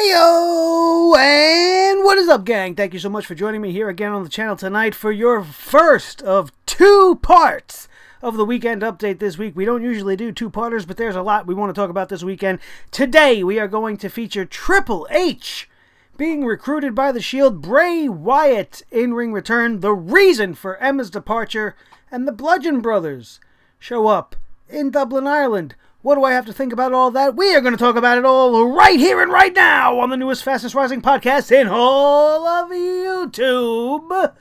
Heyo, and what is up, gang? Thank you so much for joining me here again on the channel tonight for your first of two parts of the weekend update this week. We don't usually do two-parters, but there's a lot we want to talk about this weekend. Today, we are going to feature Triple H being recruited by the Shield, Bray Wyatt in-ring return, the reason for Emma's departure, and the Bludgeon Brothers show up in Dublin, Ireland. What do I have to think about all that? We are going to talk about it all right here and right now on the newest, fastest rising podcast in all of YouTube,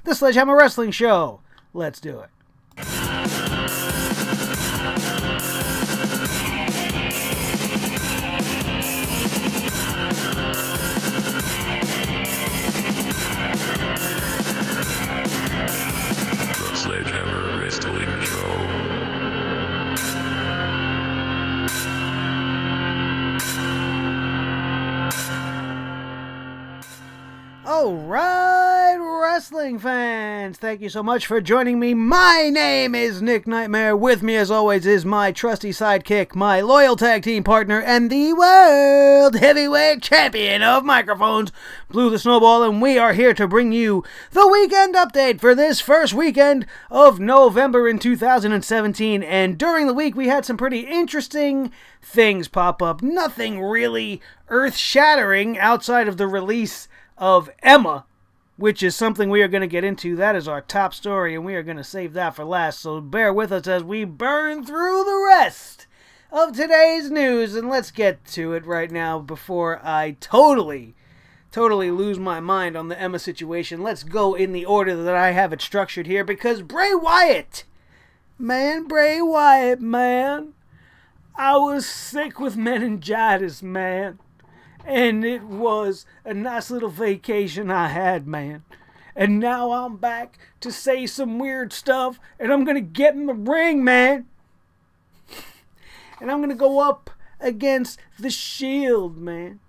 the Sledgehammer Wrestling Show. Let's do it. The Sledgehammer Wrestling Show. Alright, wrestling fans, thank you so much for joining me. My name is Nick Nightmare. With me, as always, is my trusty sidekick, my loyal tag team partner, and the World Heavyweight Champion of Microphones, Blue the Snowball, and we are here to bring you the weekend update for this first weekend of November in 2017. And during the week, we had some pretty interesting things pop up. Nothing really earth-shattering outside of the release of Emma, which is something we are going to get into. That is our top story, and we are going to save that for last. So bear with us as we burn through the rest of today's news. And let's get to it right now before I totally lose my mind on the Emma situation. Let's go in the order that I have it structured here, because Bray Wyatt, man, I was sick with meningitis, man. And it was a nice little vacation I had, man. And now I'm back to say some weird stuff. And I'm going to get in the ring, man. And I'm going to go up against the Shield, man.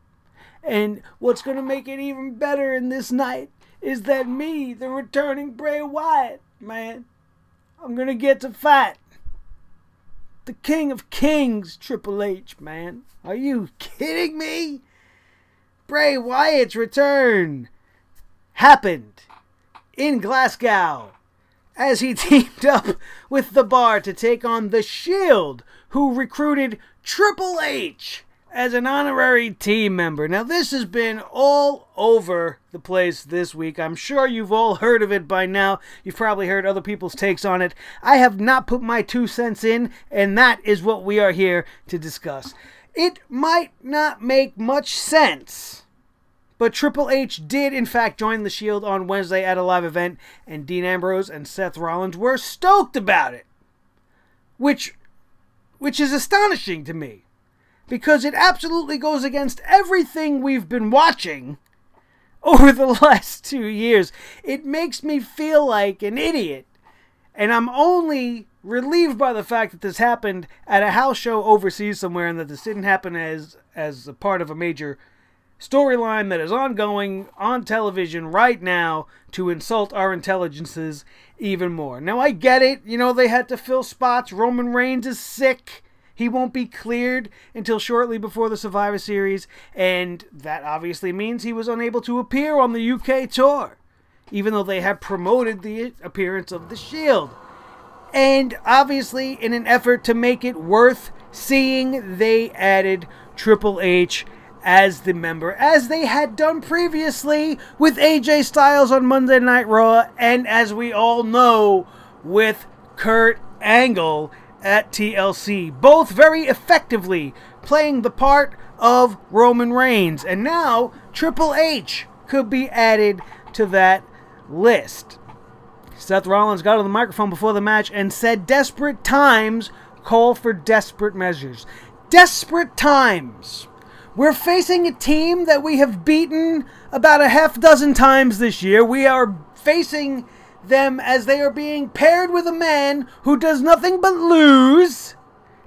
And what's going to make it even better in this night is that me, the returning Bray Wyatt, man, I'm going to get to fight the King of Kings, Triple H, man. Are you kidding me? Bray Wyatt's return happened in Glasgow as he teamed up with The Bar to take on the Shield, who recruited Triple H as an honorary team member. Now, this has been all over the place this week. I'm sure you've all heard of it by now. You've probably heard other people's takes on it. I have not put my 2 cents in, and that is what we are here to discuss. It might not make much sense, but Triple H did, in fact, join the Shield on Wednesday at a live event, and Dean Ambrose and Seth Rollins were stoked about it, which is astonishing to me, because it absolutely goes against everything we've been watching over the last 2 years. It makes me feel like an idiot, and I'm only relieved by the fact that this happened at a house show overseas somewhere, and that this didn't happen as a part of a major storyline that is ongoing on television right now to insult our intelligences even more. Now, I get it. You know, they had to fill spots. Roman Reigns is sick. He won't be cleared until shortly before the Survivor Series, and that obviously means he was unable to appear on the UK tour, even though they had promoted the appearance of the Shield. And obviously, in an effort to make it worth seeing, they added Triple H as the member, as they had done previously with AJ Styles on Monday Night Raw, and as we all know, with Kurt Angle at TLC, both very effectively playing the part of Roman Reigns. And now Triple H could be added to that list. Seth Rollins got on the microphone before the match and said, "Desperate times call for desperate measures." Desperate times. We're facing a team that we have beaten about a half dozen times this year. We are facing them as they are being paired with a man who does nothing but lose.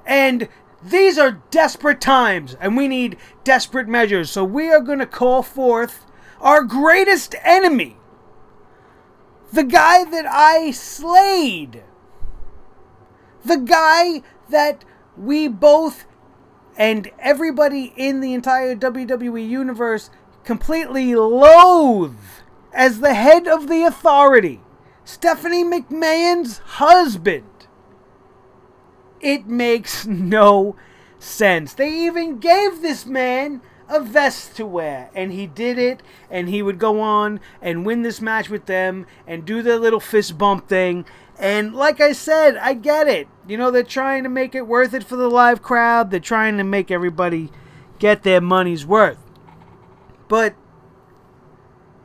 And these are desperate times, and we need desperate measures. So we are going to call forth our greatest enemy, the guy that I slayed, the guy that we both and everybody in the entire WWE universe completely loathe as the head of the authority, Stephanie McMahon's husband. It makes no sense. They even gave this man a vest to wear, and he did it, and he would go on and win this match with them and do their little fist bump thing. And like I said, I get it. You know, they're trying to make it worth it for the live crowd. They're trying to make everybody get their money's worth. But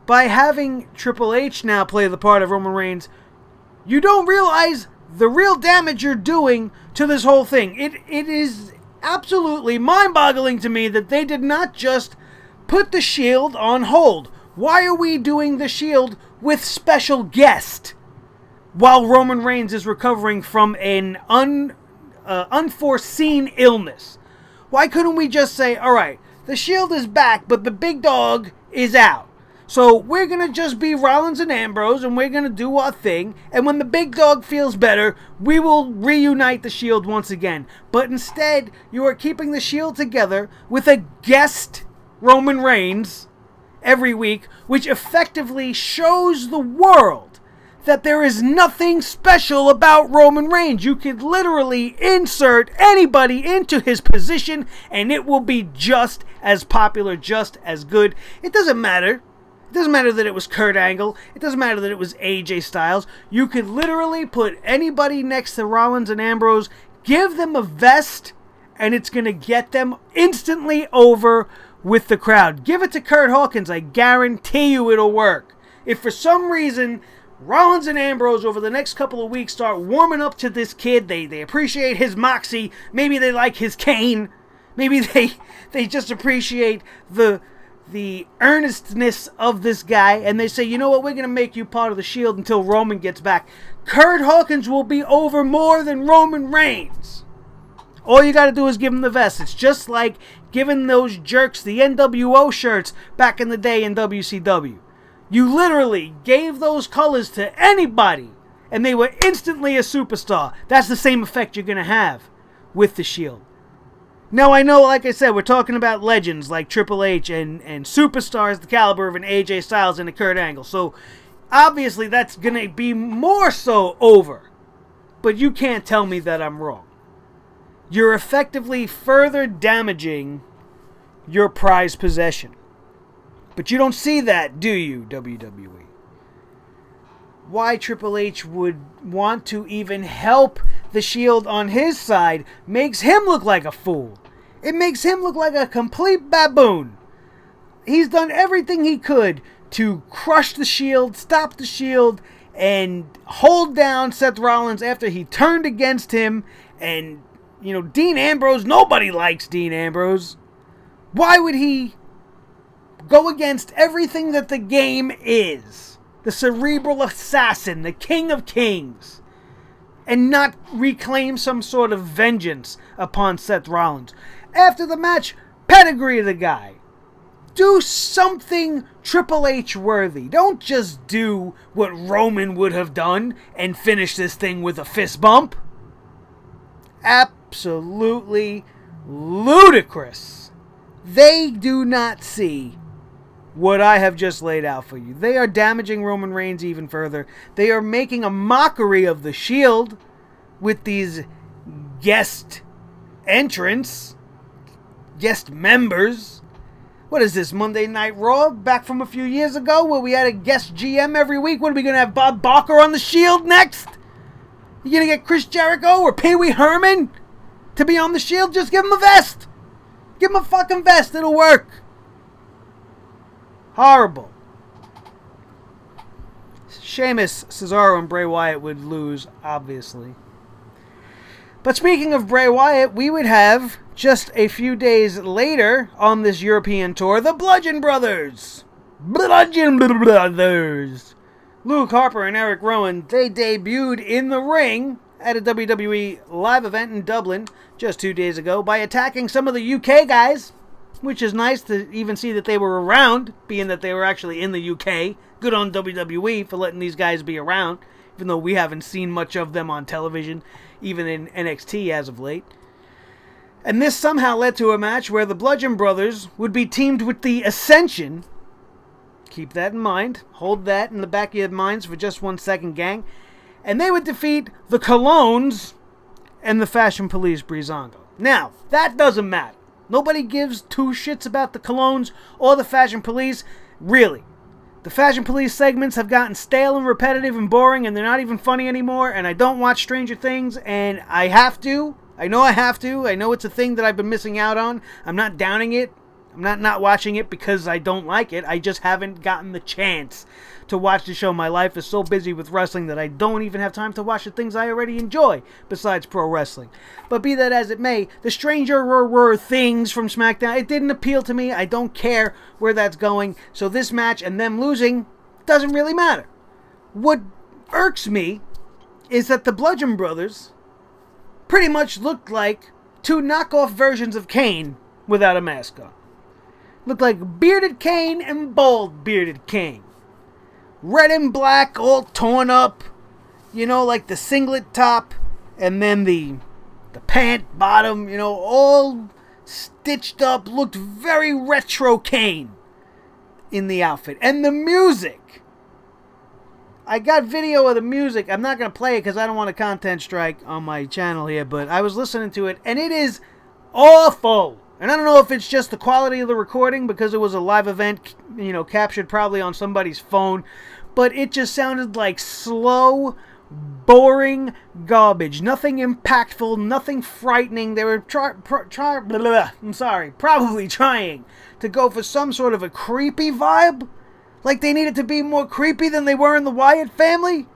by having Triple H now play the part of Roman Reigns, you don't realize the real damage you're doing to this whole thing. It is absolutely mind-boggling to me that they did not just put the Shield on hold. Why are we doing the Shield with special guest while Roman Reigns is recovering from an unforeseen illness? Why couldn't we just say, all right, the Shield is back, but the big dog is out. So we're going to just be Rollins and Ambrose, and we're going to do our thing. And when the big dog feels better, we will reunite the Shield once again. But instead, you are keeping the Shield together with a guest Roman Reigns every week, which effectively shows the world that there is nothing special about Roman Reigns. You could literally insert anybody into his position, and it will be just as popular, just as good. It doesn't matter. It doesn't matter that it was Kurt Angle. It doesn't matter that it was AJ Styles. You could literally put anybody next to Rollins and Ambrose, give them a vest, and it's going to get them instantly over with the crowd. Give it to Kurt Hawkins. I guarantee you it'll work. If for some reason Rollins and Ambrose over the next couple of weeks start warming up to this kid, they appreciate his moxie, maybe they like his cane, maybe they just appreciate the earnestness of this guy, and they say, you know what, we're going to make you part of the Shield until Roman gets back. Kurt Hawkins will be over more than Roman Reigns. All you got to do is give him the vest. It's just like giving those jerks the NWO shirts back in the day in WCW. You literally gave those colors to anybody, and they were instantly a superstar. That's the same effect you're going to have with the Shield. Now, I know, like I said, we're talking about legends like Triple H and superstars the caliber of an AJ Styles and a Kurt Angle. So, obviously, that's going to be more so over. But you can't tell me that I'm wrong. You're effectively further damaging your prized possession. But you don't see that, do you, WWE? Why Triple H would want to even help the Shield on his side makes him look like a fool. It makes him look like a complete baboon. He's done everything he could to crush the Shield, stop the Shield, and hold down Seth Rollins after he turned against him. And, you know, Dean Ambrose, nobody likes Dean Ambrose. Why would he go against everything that the game is? The cerebral assassin, the king of kings, and not reclaim some sort of vengeance upon Seth Rollins. After the match, pedigree the guy. Do something Triple H worthy. Don't just do what Roman would have done and finish this thing with a fist bump. Absolutely ludicrous. They do not see what I have just laid out for you. They are damaging Roman Reigns even further. They are making a mockery of the Shield with these guest entrants, guest members. What is this, Monday Night Raw? Back from a few years ago where we had a guest GM every week? What are we going to have, Bob Barker on the Shield next? You going to get Chris Jericho or Pee Wee Herman to be on the Shield? Just give him a vest. Give him a fucking vest. It'll work. Horrible. Sheamus, Cesaro, and Bray Wyatt would lose, obviously. But speaking of Bray Wyatt, we would have, just a few days later on this European tour, the Bludgeon Brothers. Bludgeon Brothers. Luke Harper and Eric Rowan, they debuted in the ring at a WWE live event in Dublin just 2 days ago by attacking some of the UK guys, which is nice to even see that they were around, being that they were actually in the UK. Good on WWE for letting these guys be around, even though we haven't seen much of them on television, even in NXT as of late. And this somehow led to a match where the Bludgeon Brothers would be teamed with the Ascension. Keep that in mind. Hold that in the back of your minds for just 1 second, gang. And they would defeat the Colognes and the Fashion Police Breezango. Now, that doesn't matter. Nobody gives two shits about the Colognes or the Fashion Police. Really. The Fashion Police segments have gotten stale and repetitive and boring, and they're not even funny anymore, and I don't watch Stranger Things, and I have to. I know I have to. I know it's a thing that I've been missing out on. I'm not downing it. I'm not watching it because I don't like it. I just haven't gotten the chance to watch the show. My life is so busy with wrestling that I don't even have time to watch the things I already enjoy besides pro wrestling. But be that as it may, the Stranger Things from SmackDown, it didn't appeal to me. I don't care where that's going. So this match and them losing doesn't really matter. What irks me is that the Bludgeon Brothers pretty much looked like two knockoff versions of Kane without a mask on. Looked like bearded Kane and bald bearded Kane. Red and black, all torn up. You know, like the singlet top and then the pant bottom, you know, all stitched up. Looked very retro Kane in the outfit. And the music. I got video of the music. I'm not going to play it because I don't want a content strike on my channel here, but I was listening to it and it is awful. And I don't know if it's just the quality of the recording because it was a live event, you know, captured probably on somebody's phone. But it just sounded like slow, boring garbage. Nothing impactful, nothing frightening. They were probably trying to go for some sort of a creepy vibe. Like they needed to be more creepy than they were in the Wyatt family.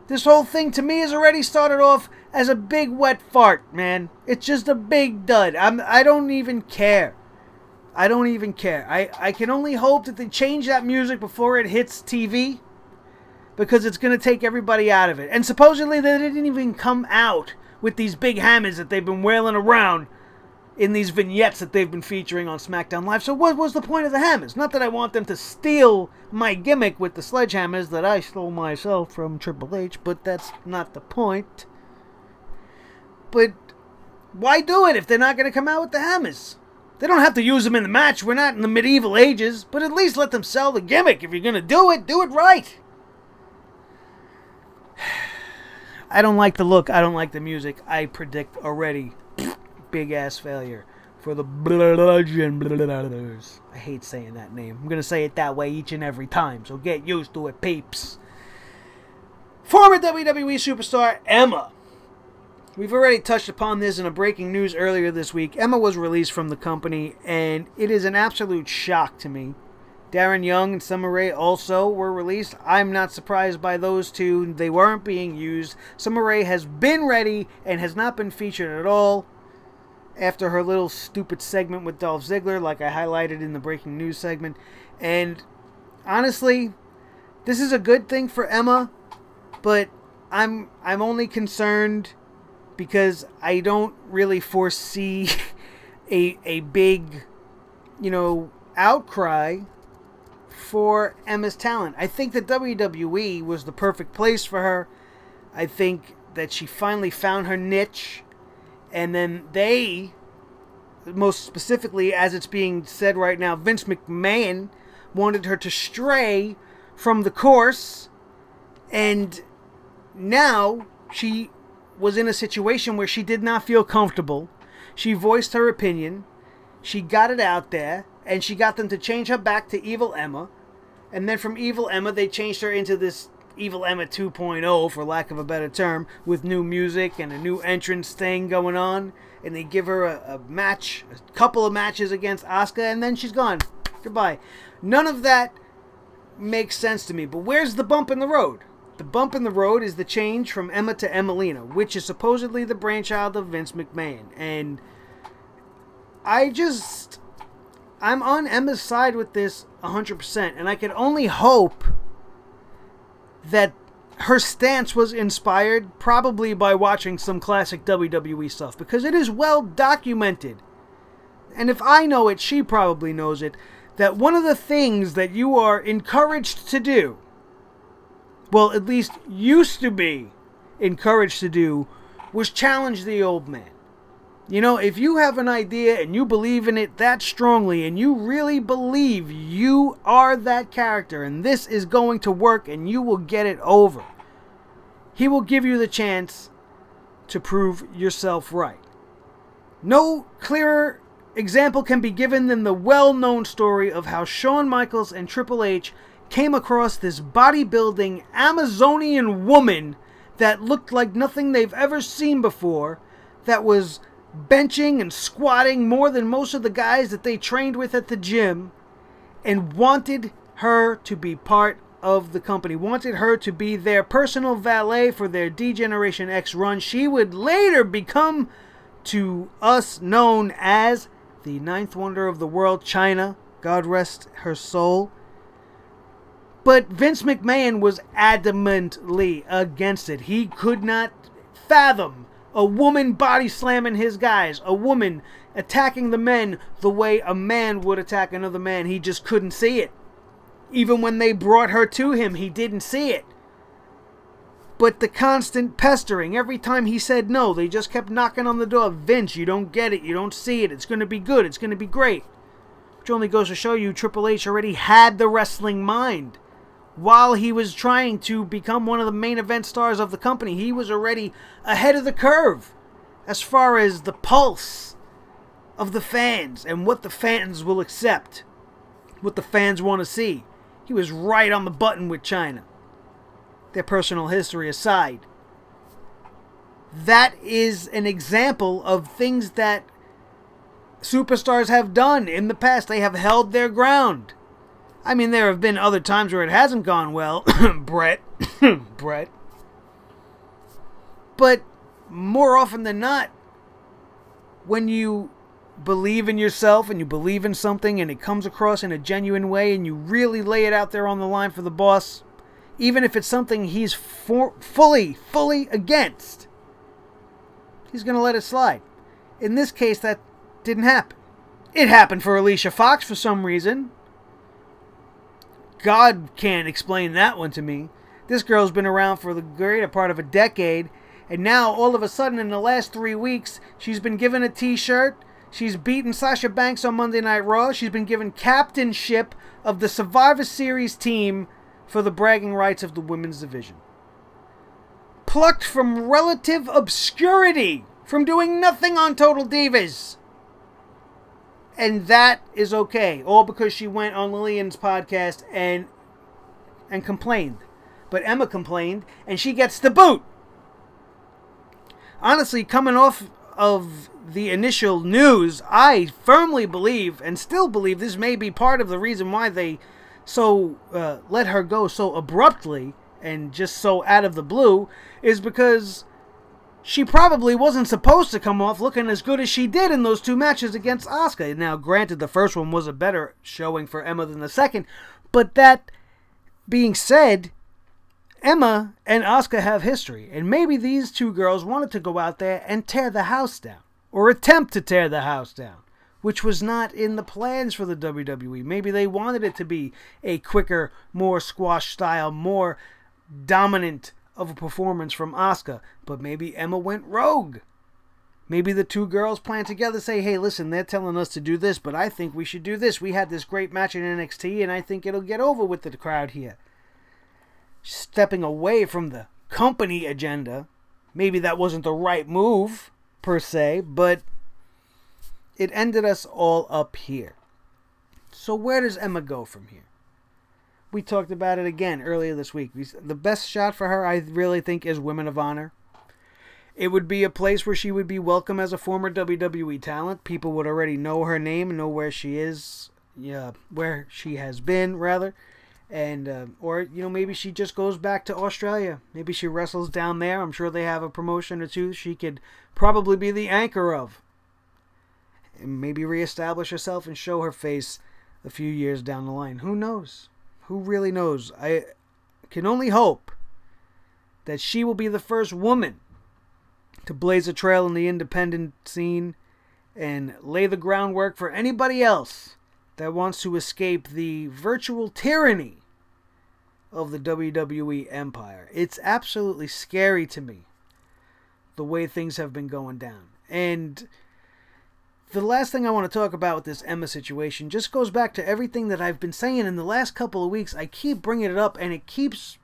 This whole thing to me has already started off as a big wet fart, man. It's just a big dud. I don't even care. I don't even care. I can only hope that they change that music before it hits TV, because it's going to take everybody out of it. And supposedly they didn't even come out with these big hammers that they've been wailing around in these vignettes that they've been featuring on SmackDown Live. So what was the point of the hammers? Not that I want them to steal my gimmick with the sledgehammers that I stole myself from Triple H, but that's not the point. But why do it if they're not going to come out with the hammers? They don't have to use them in the match. We're not in the medieval ages, but at least let them sell the gimmick. If you're going to do it right. I don't like the look. I don't like the music. I predict already big ass failure for the Bludgeon Brothers. I hate saying that name. I'm going to say it that way each and every time, so get used to it, peeps. Former WWE superstar Emma. We've already touched upon this in a breaking news earlier this week. Emma was released from the company, and it is an absolute shock to me. Darren Young and Summer Rae also were released. I'm not surprised by those two. They weren't being used. Summer Rae has been ready and has not been featured at all after her little stupid segment with Dolph Ziggler, like I highlighted in the breaking news segment. And honestly, this is a good thing for Emma, but I'm only concerned because I don't really foresee a big, you know, outcry for Emma's talent. I think that WWE was the perfect place for her. I think that she finally found her niche, and then they, most specifically, as it's being said right now, Vince McMahon wanted her to stray from the course, and now she was in a situation where she did not feel comfortable. She voiced her opinion. She got it out there, and she got them to change her back to Evil Emma. And then from Evil Emma, they changed her into this Evil Emma 2.0, for lack of a better term, with new music and a new entrance thing going on. And they give her a match, a couple of matches against Asuka, and then she's gone. Goodbye. None of that makes sense to me. But where's the bump in the road? The bump in the road is the change from Emma to Emmalina, which is supposedly the brainchild of Vince McMahon. And I'm on Emma's side with this 100%. And I can only hope that her stance was inspired probably by watching some classic WWE stuff, because it is well documented. And if I know it, she probably knows it, that one of the things that you are encouraged to do, well, at least used to be encouraged to do, was challenge the old man. You know, if you have an idea and you believe in it that strongly and you really believe you are that character and this is going to work and you will get it over, he will give you the chance to prove yourself right. No clearer example can be given than the well-known story of how Shawn Michaels and Triple H came across this bodybuilding Amazonian woman that looked like nothing they've ever seen before, that was benching and squatting more than most of the guys that they trained with at the gym, and wanted her to be part of the company, wanted her to be their personal valet for their D-Generation X run. She would later become, to us, known as the ninth wonder of the world, China. God rest her soul. But Vince McMahon was adamantly against it. He could not fathom a woman body slamming his guys, a woman attacking the men the way a man would attack another man. He just couldn't see it. Even when they brought her to him, he didn't see it. But the constant pestering, every time he said no, they just kept knocking on the door. Vince, you don't get it, you don't see it, it's going to be good, it's going to be great. Which only goes to show you Triple H already had the wrestling mind. While he was trying to become one of the main event stars of the company, he was already ahead of the curve as far as the pulse of the fans and what the fans will accept, what the fans want to see. He was right on the button with China. Their personal history aside. That is an example of things that superstars have done in the past. They have held their ground. I mean, there have been other times where it hasn't gone well. Brett. But more often than not, when you believe in yourself and you believe in something and it comes across in a genuine way and you really lay it out there on the line for the boss, even if it's something he's fully against, he's going to let it slide. In this case, that didn't happen. It happened for Alicia Fox for some reason. God can't explain that one to me. This girl's been around for the greater part of a decade, and now all of a sudden in the last 3 weeks, she's been given a t-shirt. She's beaten Sasha Banks on Monday Night Raw. She's been given captainship of the Survivor Series team for the bragging rights of the women's division. Plucked from relative obscurity, from doing nothing on Total Divas. And that is okay, all because she went on Lillian's podcast and complained. But Emma complained, and she gets the boot. Honestly, coming off of the initial news, I firmly believe, and still believe, this may be part of the reason why they let her go so abruptly and just so out of the blue, is because she probably wasn't supposed to come off looking as good as she did in those 2 matches against Asuka. Now, granted, the first one was a better showing for Emma than the second, but that being said, Emma and Asuka have history, and maybe these 2 girls wanted to go out there and tear the house down, or attempt to tear the house down, which was not in the plans for the WWE. Maybe they wanted it to be a quicker, more squash style, more dominant of a performance from Asuka, but maybe Emma went rogue. Maybe the 2 girls planned together, say, hey, listen, they're telling us to do this, but I think we should do this. We had this great match in NXT, and I think it'll get over with the crowd here. Stepping away from the company agenda. Maybe that wasn't the right move, per se, but it ended us all up here. So where does Emma go from here? We talked about it again earlier this week. The best shot for her, I really think, is Women of Honor. It would be a place where she would be welcome as a former WWE talent. People would already know her name and know where she is, where she has been, rather. And, or, maybe she just goes back to Australia. Maybe she wrestles down there. I'm sure they have a promotion or 2 she could probably be the anchor of. And maybe reestablish herself and show her face a few years down the line. Who knows? Who really knows? I can only hope that she will be the first woman to blaze a trail in the independent scene and lay the groundwork for anybody else that wants to escape the virtual tyranny of the WWE empire. It's absolutely scary to me, the way things have been going down. And the last thing I want to talk about with this Emma situation just goes back to everything that I've been saying in the last couple of weeks. I keep bringing it up, and it keeps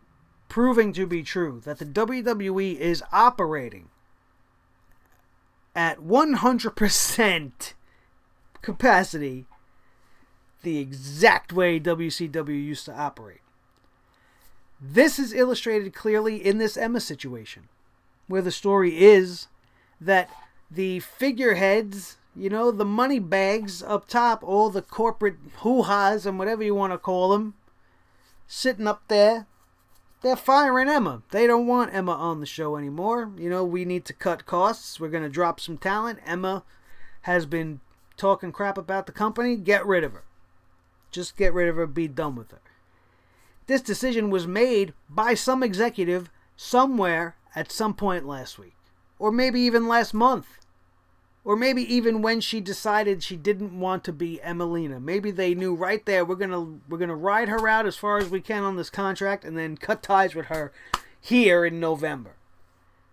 proving to be true, that the WWE is operating at 100% capacity, the exact way WCW used to operate. This is illustrated clearly in this Emma situation, where the story is that the figureheads, you know, the money bags up top, all the corporate hoo-has and whatever you want to call them, sitting up there, they're firing Emma. They don't want Emma on the show anymore. You know, we need to cut costs. We're going to drop some talent. Emma has been talking crap about the company. Get rid of her. Just get rid of her. Be done with her. This decision was made by some executive somewhere at some point last week. Or maybe even last month. Or maybe even when she decided she didn't want to be Emelina. Maybe they knew right there, we're gonna ride her out as far as we can on this contract and then cut ties with her here in November.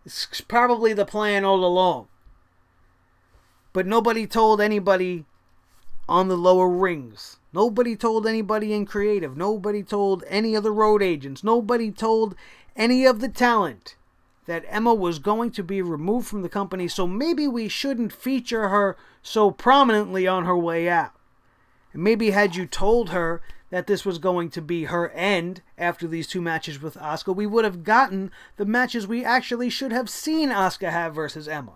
It's probably the plan all along. But nobody told anybody on the lower rings. Nobody told anybody in creative. Nobody told any of the road agents. Nobody told any of the talent that Emma was going to be removed from the company, so maybe we shouldn't feature her so prominently on her way out. And maybe had you told her that this was going to be her end after these 2 matches with Asuka, we would have gotten the matches we actually should have seen Asuka have versus Emma.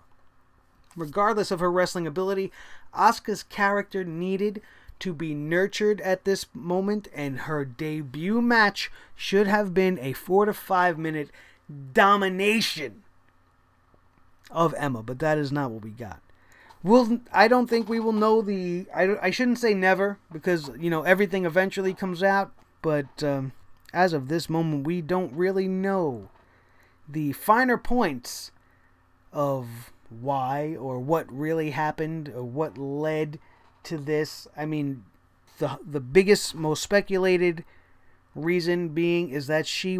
Regardless of her wrestling ability, Asuka's character needed to be nurtured at this moment, and her debut match should have been a 4 to 5 minute domination of Emma, but that is not what we got. I don't think we will know the... I shouldn't say never, because, you know, everything eventually comes out, but as of this moment, we don't really know the finer points of why or what really happened or what led to this. I mean, the biggest, most speculated reason being is that she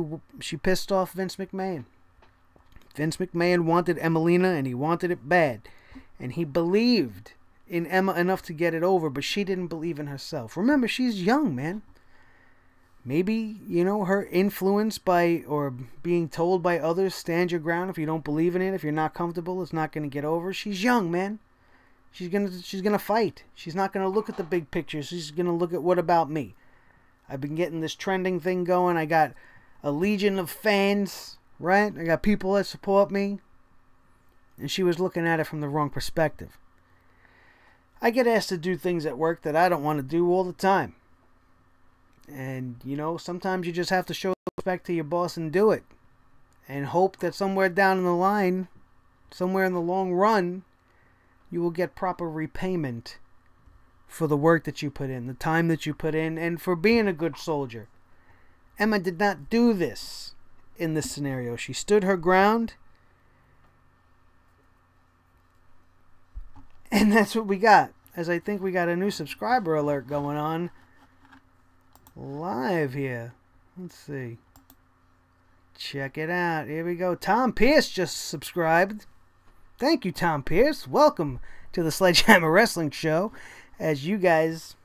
pissed off Vince McMahon. Vince McMahon wanted Emelina, and he wanted it bad. And he believed in Emma enough to get it over, but she didn't believe in herself. Remember, she's young, man. Maybe, you know, her influence by, or being told by others, stand your ground. If you don't believe in it, if you're not comfortable, it's not going to get over. She's young, man. She's gonna fight. She's not going to look at the big picture. She's going to look at, what about me? I've been getting this trending thing going. I got a legion of fans, right? I got people that support me. And she was looking at it from the wrong perspective. I get asked to do things at work that I don't want to do all the time. And, you know, sometimes you just have to show respect to your boss and do it. And hope that somewhere down in the line, somewhere in the long run, you will get proper repayment for the work that you put in, the time that you put in, and for being a good soldier. Emma did not do this in this scenario. She stood her ground, and that's what we got. As I think we got a new subscriber alert going on live here. Let's see. Check it out. Here we go. Tom Pierce just subscribed. Thank you, Tom Pierce. Welcome to the Sledgehammer Wrestling Show. As you guys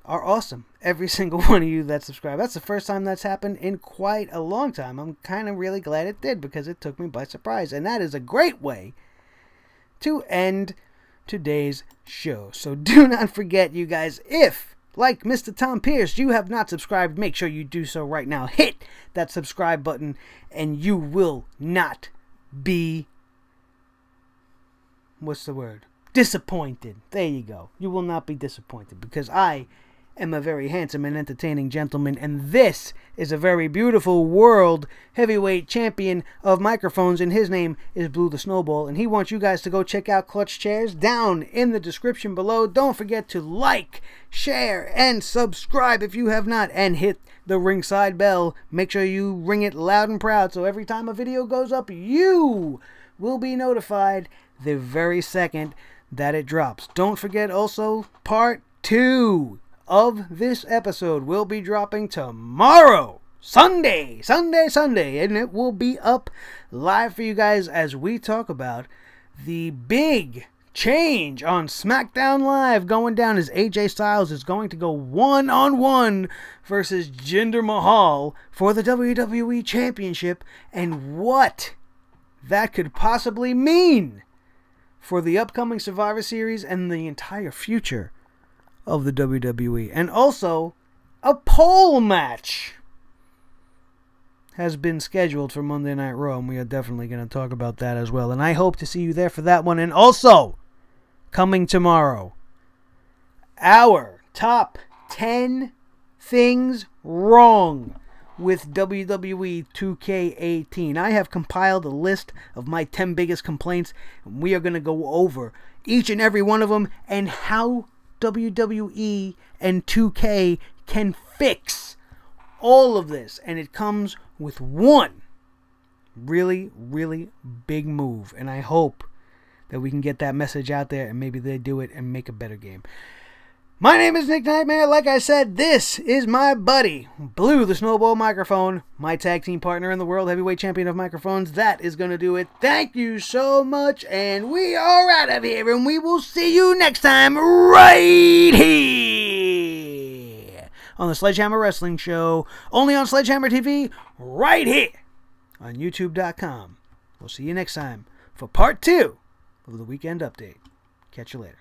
are awesome. Every single one of you that subscribe. That's the first time that's happened in quite a long time. I'm kind of really glad it did, because it took me by surprise. And that is a great way to end today's show. So do not forget, you guys, if, like Mr. Tom Pierce, you have not subscribed, make sure you do so right now. Hit that subscribe button, and you will not be... what's the word? Disappointed. There you go. You will not be disappointed, because I am a very handsome and entertaining gentleman, and this is a very beautiful world heavyweight champion of microphones, and his name is Blue the Snowball, and he wants you guys to go check out Clutch Chairs down in the description below. Don't forget to like, share, and subscribe if you have not, and hit the ringside bell. Make sure you ring it loud and proud, so every time a video goes up, you will be notified the very second that it drops. Don't forget also, part 2 of this episode will be dropping tomorrow, Sunday, and it will be up live for you guys as we talk about the big change on SmackDown Live going down as AJ Styles is going to go one-on-one versus Jinder Mahal for the WWE Championship, and what that could possibly mean for the upcoming Survivor Series and the entire future of the WWE. And also, a pole match has been scheduled for Monday Night Raw, and we are definitely going to talk about that as well. And I hope to see you there for that one. And also, coming tomorrow, our top 10 things wrong with WWE 2K18. I have compiled a list of my 10 biggest complaints, and we are going to go over each and every one of them and how WWE and 2K can fix all of this. And it comes with one really, really big move. And I hope that we can get that message out there and maybe they do it and make a better game. My name is Nick Nightmare. Like I said, this is my buddy, Blue the Snowball Microphone, my tag team partner and the World Heavyweight Champion of Microphones. That is going to do it. Thank you so much, and we are out of here, and we will see you next time right here on the Sledgehammer Wrestling Show, only on Sledgehammer TV, right here on YouTube.com. We'll see you next time for part 2 of the Weekend Update. Catch you later.